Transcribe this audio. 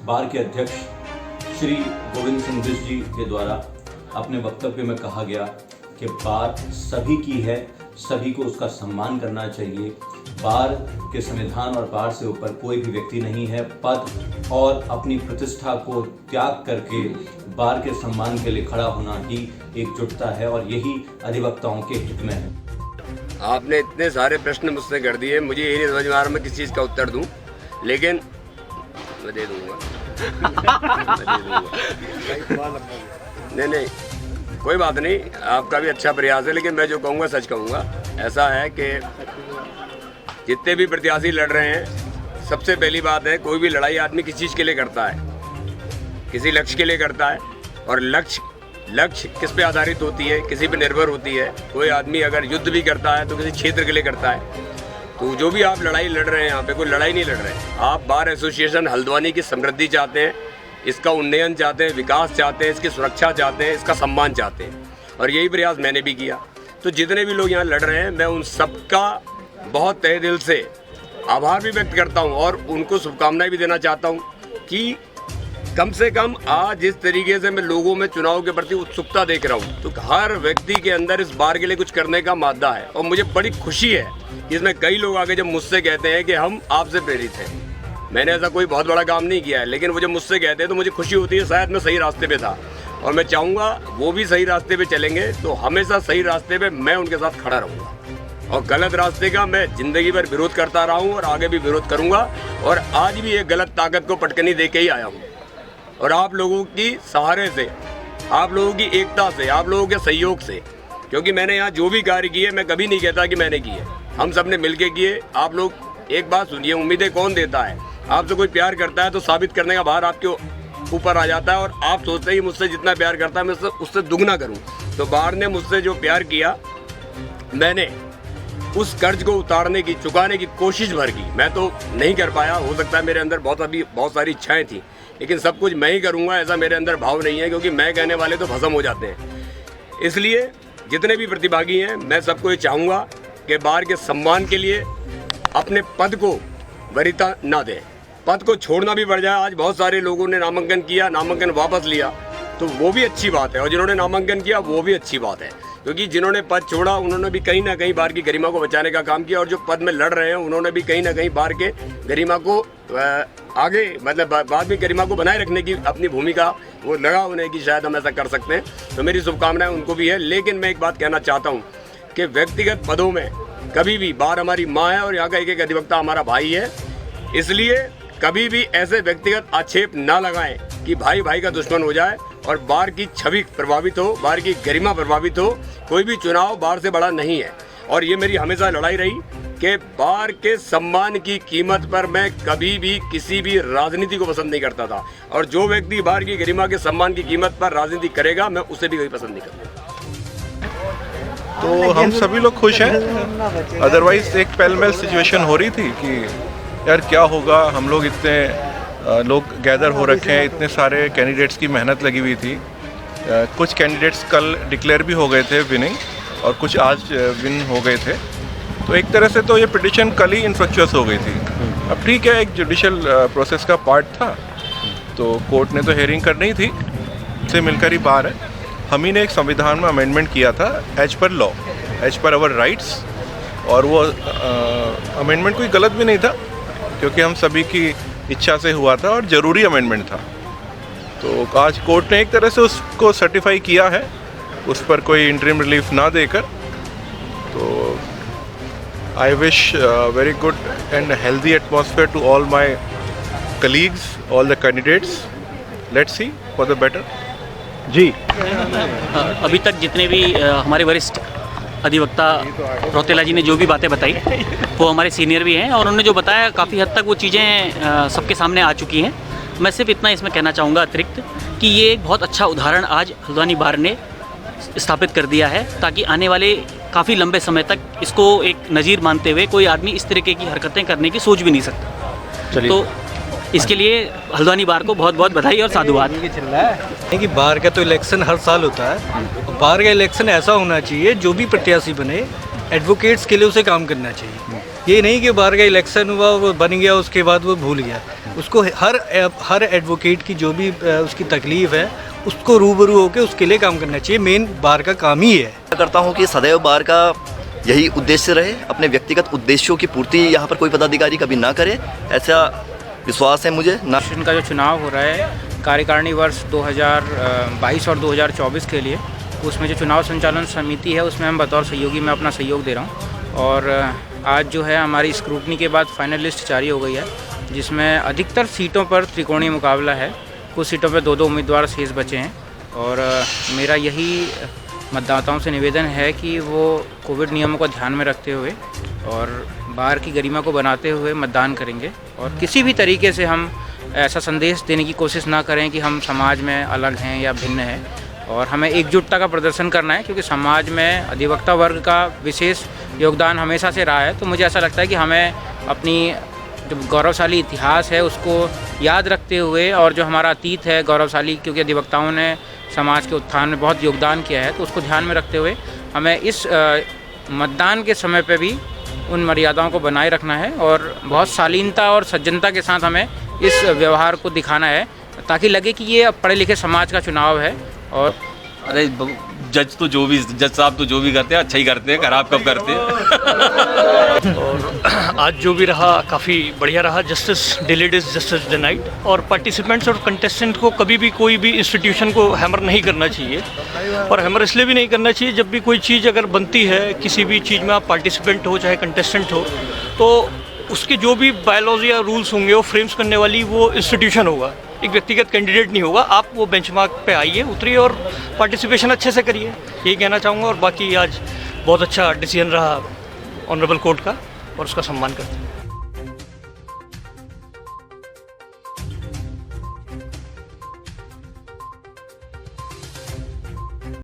बार के अध्यक्ष श्री गोविंद सिंह बिष्ट जी के द्वारा अपने वक्तव्य में कहा गया कि बार सभी की है, सभी को उसका सम्मान करना चाहिए। बार के संविधान और बार से ऊपर कोई भी व्यक्ति नहीं है। पद और अपनी प्रतिष्ठा को त्याग करके बार के सम्मान के लिए खड़ा होना ही एकजुटता है और यही अधिवक्ताओं के हित में है। आपने इतने सारे प्रश्न मुझसे कर दिए, मुझे ये नहीं समझ में आ रहा मैं किस चीज़ का उत्तर दूं, लेकिन मैं दे दूंगा। नहीं, कोई बात नहीं, आपका भी अच्छा प्रयास है, लेकिन मैं जो कहूँगा सच कहूँगा। ऐसा है कि जितने भी प्रत्याशी लड़ रहे हैं, सबसे पहली बात है, कोई भी लड़ाई आदमी किस चीज़ के लिए करता है, किसी लक्ष्य के लिए करता है। और लक्ष्य किस पे आधारित होती है, किसी पे निर्भर होती है। कोई आदमी अगर युद्ध भी करता है तो किसी क्षेत्र के लिए करता है। तो जो भी आप लड़ाई लड़ रहे हैं, यहाँ पे कोई लड़ाई नहीं लड़ रहे हैं। आप बार एसोसिएशन हल्द्वानी की समृद्धि चाहते हैं, इसका उन्नयन चाहते हैं, विकास चाहते हैं, इसकी सुरक्षा चाहते हैं, इसका सम्मान चाहते हैं, और यही प्रयास मैंने भी किया। तो जितने भी लोग यहाँ लड़ रहे हैं, मैं उन सबका बहुत तहे दिल से आभार भी व्यक्त करता हूँ और उनको शुभकामनाएं भी देना चाहता हूँ कि कम से कम आज जिस तरीके से मैं लोगों में चुनाव के प्रति उत्सुकता देख रहा हूँ, तो हर व्यक्ति के अंदर इस बार के लिए कुछ करने का मादा है। और मुझे बड़ी खुशी है कि इसमें कई लोग आगे जब मुझसे कहते हैं कि हम आपसे प्रेरित हैं। मैंने ऐसा कोई बहुत बड़ा काम नहीं किया है, लेकिन वो जब मुझसे कहते हैं तो मुझे खुशी होती है, शायद मैं सही रास्ते पे था। और मैं चाहूँगा वो भी सही रास्ते पे चलेंगे, तो हमेशा सही रास्ते पे मैं उनके साथ खड़ा रहूँगा। और गलत रास्ते का मैं ज़िंदगी भर विरोध करता रहा हूँ और आगे भी विरोध करूँगा। और आज भी एक गलत ताकत को पटकनी दे के ही आया हूँ। और आप लोगों की सहारे से, आप लोगों की एकता से, आप लोगों के सहयोग से, क्योंकि मैंने यहाँ जो भी कार्य किए, मैं कभी नहीं कहता कि मैंने किए, हम सब ने मिल के किए। आप लोग एक बात सुनिए, उम्मीदें कौन देता है? आपसे कोई प्यार करता है तो साबित करने का भार आपके ऊपर आ जाता है, और आप सोचते हैं कि मुझसे जितना प्यार करता है मैं उससे दुगना करूँ। तो बार ने मुझसे जो प्यार किया, मैंने उस कर्ज को उतारने की, चुकाने की कोशिश भर की। मैं तो नहीं कर पाया, हो सकता है मेरे अंदर बहुत सारी इच्छाएं थी, लेकिन सब कुछ मैं ही करूंगा ऐसा मेरे अंदर भाव नहीं है, क्योंकि मैं कहने वाले तो भस्म हो जाते हैं। इसलिए जितने भी प्रतिभागी हैं, मैं सबको ये चाहूँगा कि बार के सम्मान के लिए अपने पद को वरीयता ना दें, पद को छोड़ना भी पड़ जाए। आज बहुत सारे लोगों ने नामांकन किया, नामांकन वापस लिया, तो वो भी अच्छी बात है, और जिन्होंने नामांकन किया वो भी अच्छी बात है, क्योंकि जिन्होंने पद छोड़ा उन्होंने भी कहीं ना कहीं बार की गरिमा को बचाने का काम किया, और जो पद में लड़ रहे हैं उन्होंने भी कहीं ना कहीं बार के गरिमा को आगे, मतलब बाद में गरिमा को बनाए रखने की अपनी भूमिका वो लगा होने की, शायद हम ऐसा कर सकते हैं। तो मेरी शुभकामनाएं उनको भी है। लेकिन मैं एक बात कहना चाहता हूँ कि व्यक्तिगत पदों में कभी भी, बार हमारी माँ है और यहाँ का एक एक अधिवक्ता हमारा भाई है, इसलिए कभी भी ऐसे व्यक्तिगत आक्षेप ना लगाएं कि भाई भाई का दुश्मन हो जाए और बार की छवि प्रभावित हो, बार की गरिमा प्रभावित हो। कोई भी चुनाव बार से बड़ा नहीं है, और ये मेरी हमेशा लड़ाई रही कि बार के सम्मान की कीमत पर मैं कभी भी किसी भी राजनीति को पसंद नहीं करता था, और जो व्यक्ति बार की गरिमा के सम्मान की कीमत पर राजनीति करेगा, मैं उसे भी कभी पसंद नहीं करूँगा। तो हम सभी लोग खुश हैं। अदरवाइज एक पेलमेल सिचुएशन हो रही थी कि यार क्या होगा, हम लोग इतने लोग गैदर हो रखे हैं, इतने सारे कैंडिडेट्स की मेहनत लगी हुई थी। कुछ कैंडिडेट्स कल डिक्लेयर भी हो गए थे विनिंग, और कुछ आज विन हो गए थे। तो एक तरह से तो ये पिटिशन कल ही इन्फ्रक्चुअस हो गई थी। अब ठीक है, एक जुडिशियल प्रोसेस का पार्ट था, तो कोर्ट ने तो हियरिंग करनी ही थी, से मिलकर ही बार है। हम ही ने एक संविधान में अमेंडमेंट किया था, as per law, as per our rights, और वो अमेंडमेंट कोई गलत भी नहीं था, क्योंकि हम सभी की इच्छा से हुआ था और ज़रूरी अमेंडमेंट था। तो आज कोर्ट ने एक तरह से उसको सर्टिफाई किया है, उस पर कोई इंटरिम रिलीफ ना देकर। तो I wish very good and healthy atmosphere to all my colleagues, all the candidates. Let's see for the better. जी, अभी तक जितने भी हमारे वरिष्ठ अधिवक्ता रौतेला जी ने जो भी बातें बताई, वो हमारे सीनियर भी हैं, और उन्होंने जो बताया काफ़ी हद तक वो चीज़ें सबके सामने आ चुकी हैं। मैं सिर्फ इतना इसमें कहना चाहूँगा अतिरिक्त कि ये एक बहुत अच्छा उदाहरण आज हल्द्वानी बार ने स्थापित कर दिया है, ताकि आने वाले काफ़ी लंबे समय तक इसको एक नज़ीर मानते हुए कोई आदमी इस तरीके की हरकतें करने की सोच भी नहीं सकता। तो इसके लिए हल्द्वानी बार को बहुत बहुत बधाई और साधुवाद। कि बार का तो इलेक्शन हर साल होता है, बार का इलेक्शन ऐसा होना चाहिए जो भी प्रत्याशी बने एडवोकेट्स के लिए उसे काम करना चाहिए। ये नहीं कि बार का इलेक्शन हुआ वो बन गया उसके बाद वो भूल गया। उसको हर एडवोकेट की जो भी उसकी तकलीफ़ है उसको रूबरू होकर उसके लिए काम करना चाहिए। मेन बार का काम ही है। करता हूँ कि सदैव बार का यही उद्देश्य रहे, अपने व्यक्तिगत उद्देश्यों की पूर्ति यहाँ पर कोई पदाधिकारी कभी ना करे, ऐसा विश्वास है मुझे। नाशन का जो चुनाव हो रहा है कार्यकारिणी वर्ष 2022 और 2024 के लिए, उसमें जो चुनाव संचालन समिति है उसमें हम बतौर सहयोगी मैं अपना सहयोग दे रहा हूँ। और आज जो है हमारी स्क्रूटनी के बाद फाइनल लिस्ट जारी हो गई है, जिसमें अधिकतर सीटों पर त्रिकोणीय मुकाबला है। कुछ सीटों पर 2-2 उम्मीदवार शेष बचे हैं और मेरा यही मतदाताओं से निवेदन है कि वो कोविड नियमों को ध्यान में रखते हुए और बार की गरिमा को बनाते हुए मतदान करेंगे। और किसी भी तरीके से हम ऐसा संदेश देने की कोशिश ना करें कि हम समाज में अलग हैं या भिन्न हैं। और हमें एकजुटता का प्रदर्शन करना है, क्योंकि समाज में अधिवक्ता वर्ग का विशेष योगदान हमेशा से रहा है। तो मुझे ऐसा लगता है कि हमें अपनी जो गौरवशाली इतिहास है उसको याद रखते हुए और जो हमारा अतीत है गौरवशाली, क्योंकि अधिवक्ताओं ने समाज के उत्थान में बहुत योगदान किया है, तो उसको ध्यान में रखते हुए हमें इस मतदान के समय पे भी उन मर्यादाओं को बनाए रखना है और बहुत शालीनता और सज्जनता के साथ हमें इस व्यवहार को दिखाना है, ताकि लगे कि ये पढ़े लिखे समाज का चुनाव है। और अरे जज साहब तो जो भी करते हैं अच्छा ही करते हैं, खराब कब करते हैं। और आज जो भी रहा काफ़ी बढ़िया रहा। Justice delayed is justice denied. और पार्टिसिपेंट्स और कंटेस्टेंट को कभी भी कोई भी इंस्टीट्यूशन को हैमर नहीं करना चाहिए। और हैमर इसलिए भी नहीं करना चाहिए, जब भी कोई चीज़ अगर बनती है, किसी भी चीज़ में आप पार्टिसिपेंट हो चाहे कंटेस्टेंट हो, तो उसके जो भी बायलॉज या रूल्स होंगे वो फ्रेम्स करने वाली वो इंस्टीट्यूशन होगा, एक व्यक्तिगत कैंडिडेट नहीं होगा। आप वो बेंचमार्क पे आइए, उतरिए और पार्टिसिपेशन अच्छे से करिए, यही कहना चाहूँगा। और बाकी आज बहुत अच्छा डिसीजन रहा ऑनरेबल कोर्ट का और उसका सम्मान करते हैं।